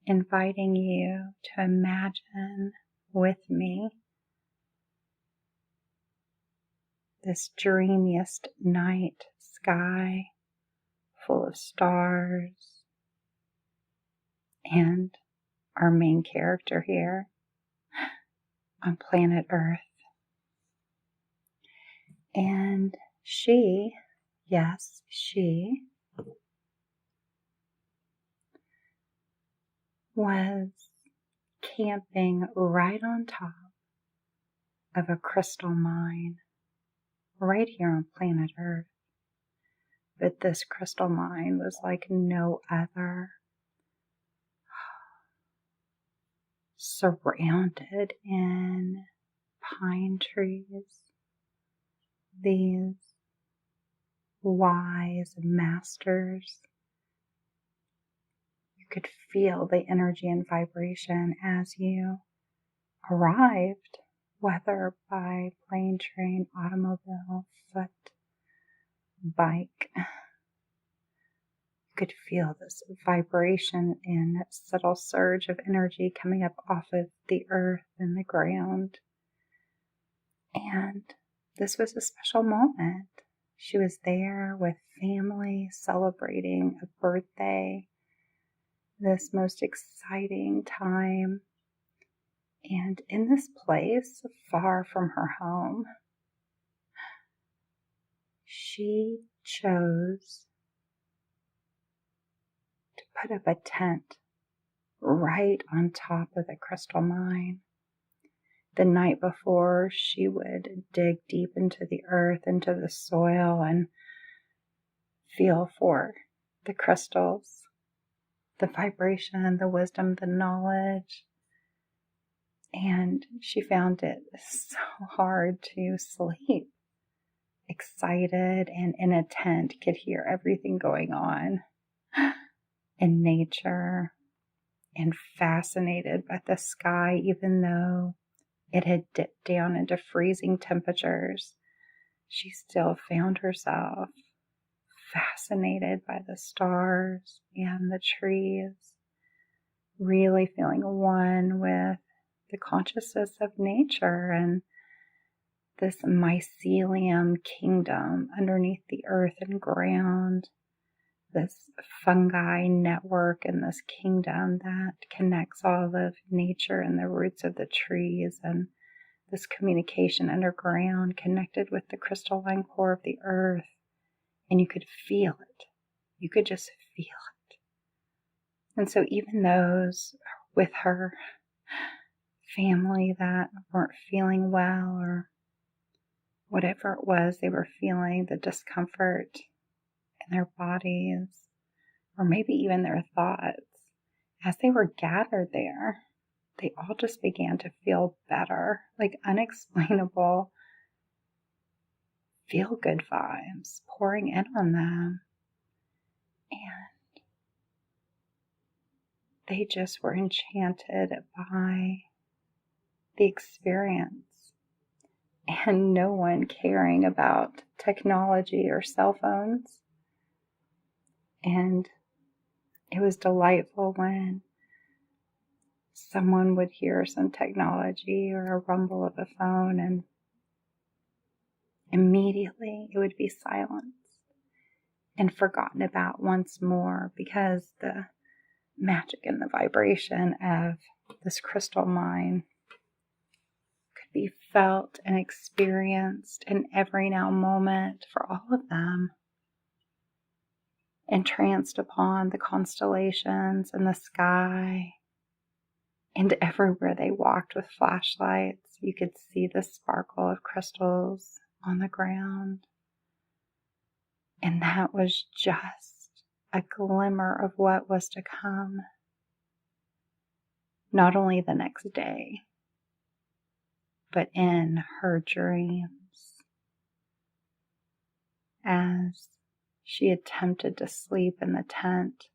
inviting you to imagine with me this dreamiest night sky full of stars and our main character here on planet Earth. And she, yes, she was camping right on top of a crystal mine right here on planet Earth. But this crystal mine was like no other, surrounded in pine trees, these wise masters. You could feel the energy and vibration as you arrived, whether by plane, train, automobile, foot, bike. You could feel this vibration and subtle surge of energy coming up off of the earth and the ground. And this was a special moment. She was there with family celebrating a birthday, this most exciting time. And in this place, far from her home, she chose to put up a tent right on top of the crystal mine. The night before, she would dig deep into the earth, into the soil, and feel for the crystals, the vibration, the wisdom, the knowledge. And she found it so hard to sleep. Excited and in a tent, could hear everything going on in nature, and fascinated by the sky, even though it had dipped down into freezing temperatures. She still found herself fascinated by the stars and the trees, really feeling one with the consciousness of nature and this mycelium kingdom underneath the earth and ground, this fungi network and this kingdom that connects all of nature and the roots of the trees, and this communication underground connected with the crystalline core of the earth. And you could feel it. You could just feel it. And so even those with her family that weren't feeling well, or whatever it was they were feeling, the discomfort in their bodies, or maybe even their thoughts, as they were gathered there, they all just began to feel better, like unexplainable feel-good vibes pouring in on them. And they just were enchanted by the experience, and no one caring about technology or cell phones. And it was delightful when someone would hear some technology or a rumble of a phone, and immediately it would be silenced and forgotten about once more, because the magic and the vibration of this crystal mine could be felt and experienced in every now moment for all of them, entranced upon the constellations and the sky. And everywhere they walked with flashlights, you could see the sparkle of crystals on the ground. And that was just a glimmer of what was to come. Not only the next day, but in her dreams, as she attempted to sleep in the tent,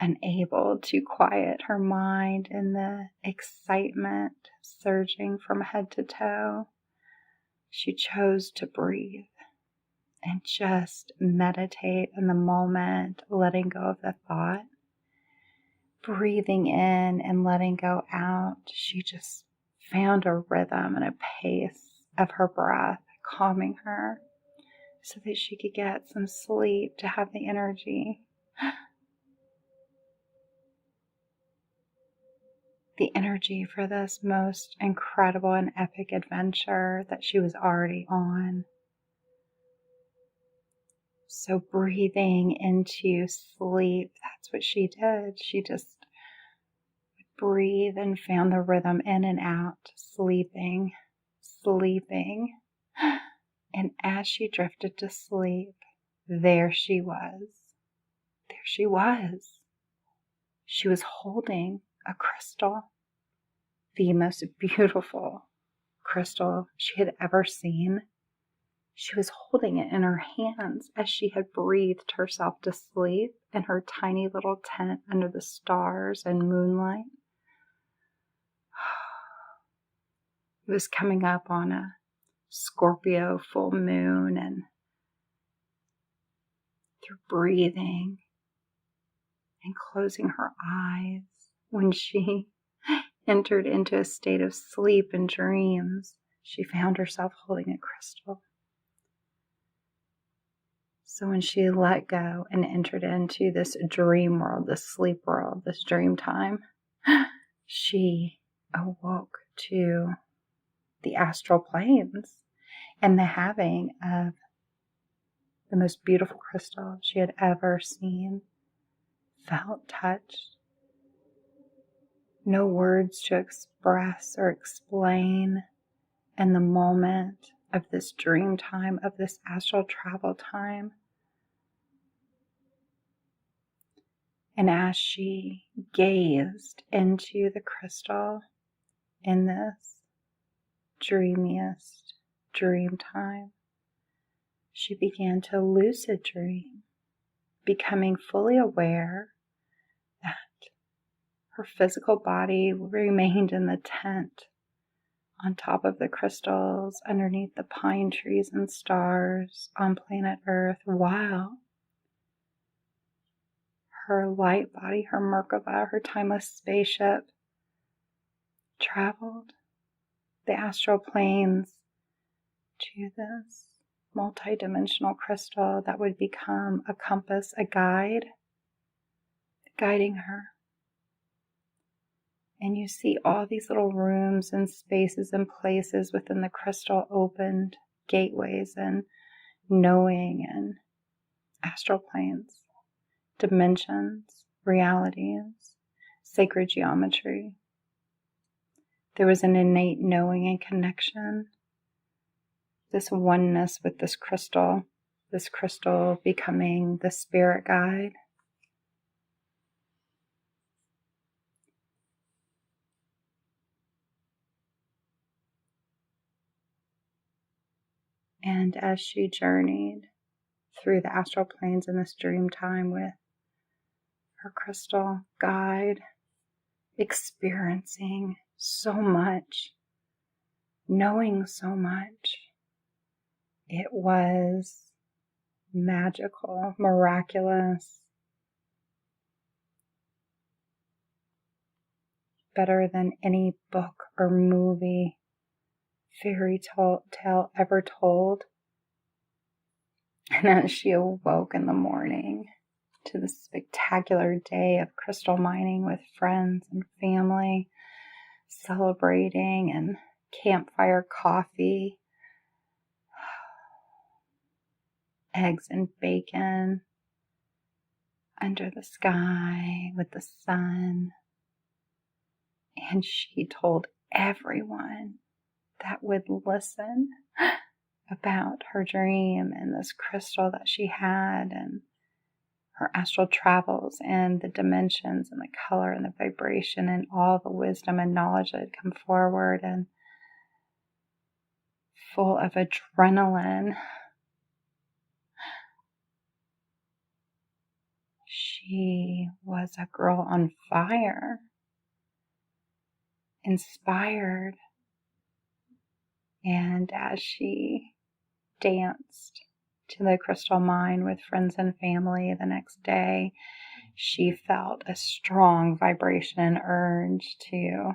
unable to quiet her mind in the excitement surging from head to toe. She chose to breathe and just meditate in the moment, letting go of the thought, breathing in and letting go out, she just found a rhythm and a pace of her breath, calming her so that she could get some sleep to have the energy. The energy for this most incredible and epic adventure that she was already on. So breathing into sleep, that's what she did. She just breathed and found the rhythm in and out, sleeping, sleeping. And as she drifted to sleep, there she was. There she was. She was holding a crystal, the most beautiful crystal she had ever seen. She was holding it in her hands as she had breathed herself to sleep in her tiny little tent under the stars and moonlight. It was coming up on a Scorpio full moon, and through breathing and closing her eyes, when she entered into a state of sleep and dreams, she found herself holding a crystal. So when she let go and entered into this dream world, this sleep world, this dream time, she awoke to the astral planes and the having of the most beautiful crystal she had ever seen, felt, touched. No words to express or explain. And the moment of this dream time, of this astral travel time. And as she gazed into the crystal in this dreamiest dream time, she began to lucid dream, becoming fully aware that her physical body remained in the tent on top of the crystals, underneath the pine trees and stars on planet Earth, while her light body, her Merkaba, her timeless spaceship, traveled the astral planes to this multidimensional crystal that would become a compass, a guide, guiding her. And you see all these little rooms and spaces and places within the crystal opened, gateways and knowing and astral planes, dimensions, realities, sacred geometry. There was an innate knowing and connection, this oneness with this crystal becoming the spirit guide. And as she journeyed through the astral planes in this dream time with her crystal guide, experiencing so much, knowing so much, it was magical, miraculous, better than any book or movie, fairy tale ever told. And as she awoke in the morning to this spectacular day of crystal mining with friends and family, celebrating and campfire coffee, eggs and bacon under the sky with the sun. And she told everyone that would listen about her dream and this crystal that she had and her astral travels and the dimensions and the color and the vibration and all the wisdom and knowledge that had come forward, and full of adrenaline. She was a girl on fire, inspired. And as she danced to the crystal mine with friends and family the next day, she felt a strong vibration urge to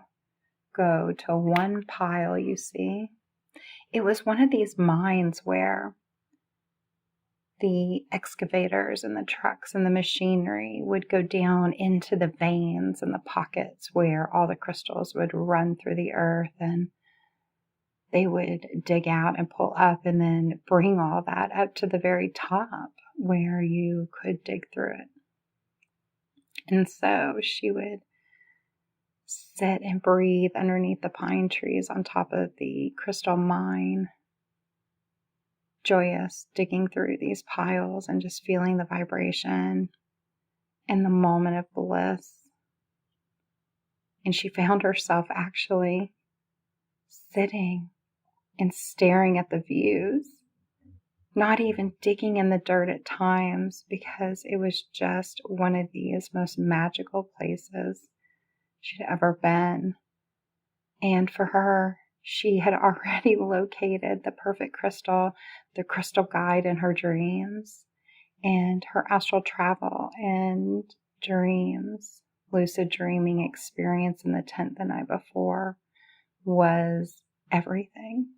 go to one pile, you see. It was one of these mines where the excavators and the trucks and the machinery would go down into the veins and the pockets where all the crystals would run through the earth, and they would dig out and pull up and then bring all that up to the very top where you could dig through it. And so she would sit and breathe underneath the pine trees on top of the crystal mine, joyous, digging through these piles and just feeling the vibration and the moment of bliss. And she found herself actually sitting and staring at the views, not even digging in the dirt at times, because it was just one of these most magical places she'd ever been. And for her, she had already located the perfect crystal, the crystal guide in her dreams, and her astral travel and dreams, lucid dreaming experience in the tent the night before was everything.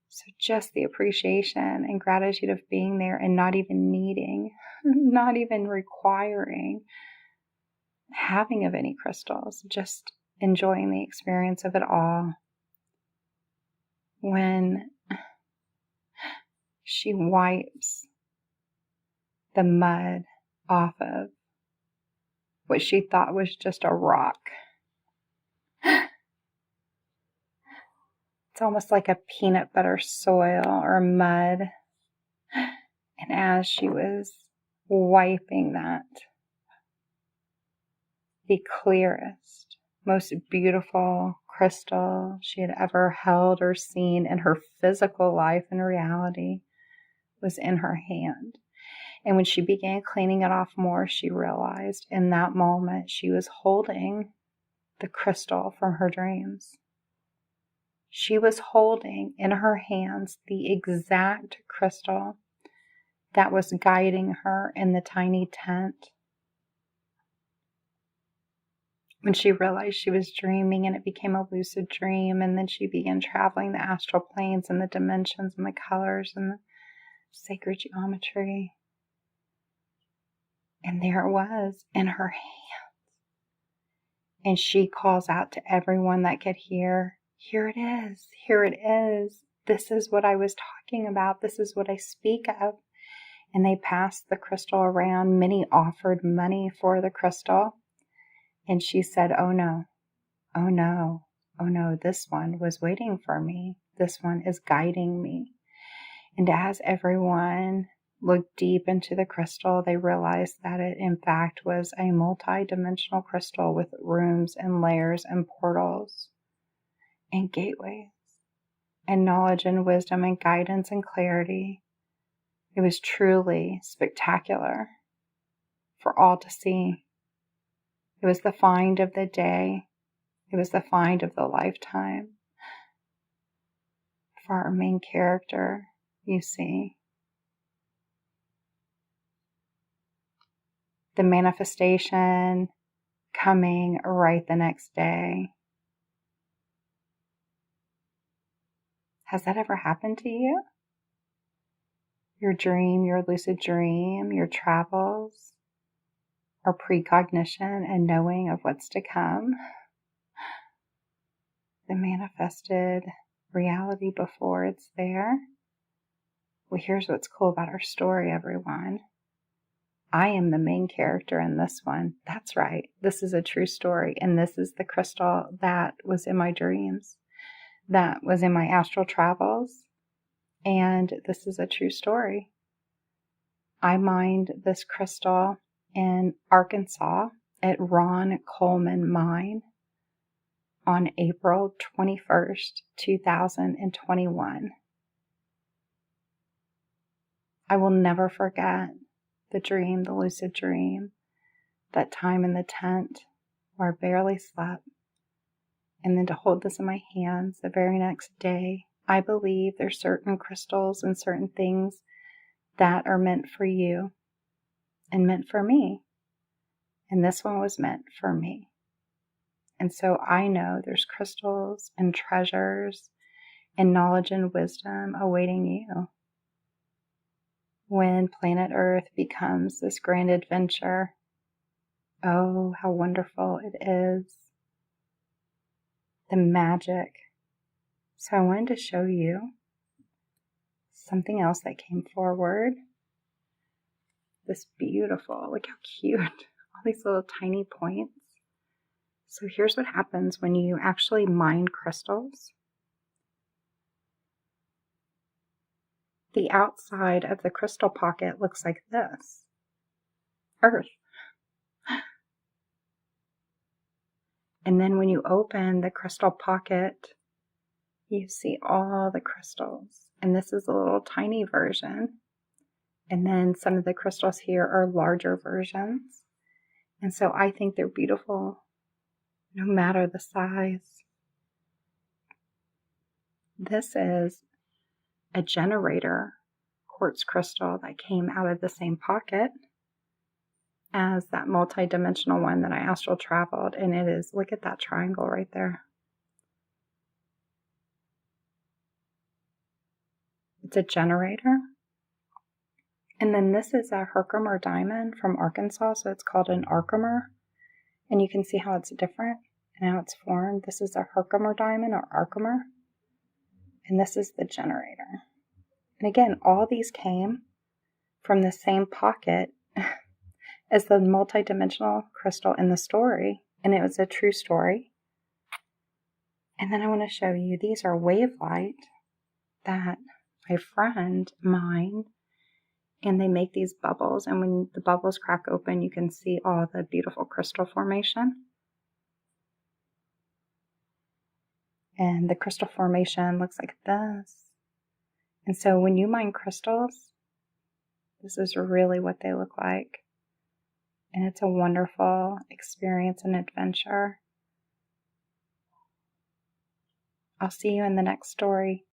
So just the appreciation and gratitude of being there and not even needing, not even requiring having of any crystals, just enjoying the experience of it all. When she wipes the mud off of what she thought was just a rock, it's almost like a peanut butter soil or mud. And as she was wiping that, the clearest, most beautiful crystal she had ever held or seen in her physical life and reality was in her hand. And when she began cleaning it off more, she realized in that moment she was holding the crystal from her dreams. She was holding in her hands the exact crystal that was guiding her in the tiny tent. When she realized she was dreaming and it became a lucid dream, and then she began traveling the astral planes and the dimensions and the colors and the sacred geometry. And there it was in her hands. And she calls out to everyone that could hear, "Here it is, here it is. This is what I was talking about. This is what I speak of." And they passed the crystal around. Many offered money for the crystal. And she said, "Oh no, oh no, oh no, this one was waiting for me. This one is guiding me." And as everyone looked deep into the crystal, they realized that it in fact was a multi-dimensional crystal with rooms and layers and portals and gateways and knowledge and wisdom and guidance and clarity. It was truly spectacular for all to see. It was the find of the day. It was the find of the lifetime for our main character, you see. The manifestation coming right the next day. Has that ever happened to you? Your dream, your lucid dream, your travels, or precognition and knowing of what's to come? The manifested reality before it's there? Well, here's what's cool about our story, everyone. I am the main character in this one. That's right. This is a true story. And this is the crystal that was in my dreams, that was in my astral travels. And this is a true story. I mined this crystal in Arkansas at Ron Coleman Mine on April 21st, 2021. I will never forget the dream, the lucid dream, that time in the tent where I barely slept. And then to hold this in my hands the very next day. I believe there's certain crystals and certain things that are meant for you and meant for me. And this one was meant for me. And so I know there's crystals and treasures and knowledge and wisdom awaiting you when planet Earth becomes this grand adventure. Oh, how wonderful it is. The magic. So I wanted to show you something else that came forward. This beautiful, look how cute, all these little tiny points. So here's what happens when you actually mine crystals. The outside of the crystal pocket looks like this. Earth. And then when you open the crystal pocket, you see all the crystals. And this is a little tiny version. And then some of the crystals here are larger versions. And so I think they're beautiful no matter the size. This is a generator quartz crystal that came out of the same pocket as that multidimensional one that I astral traveled. And it is, look at that triangle right there. It's a generator. And then this is a Herkimer diamond from Arkansas, so it's called an Arkimer. And you can see how it's different and how it's formed. This is a Herkimer diamond or Arkimer. And this is the generator. And again, all these came from the same pocket as the multidimensional crystal in the story. And it was a true story. And then I want to show you, these are wave light that my friend mined. And they make these bubbles, and when the bubbles crack open, you can see all the beautiful crystal formation. And the crystal formation looks like this. And so when you mine crystals, this is really what they look like. And it's a wonderful experience and adventure. I'll see you in the next story.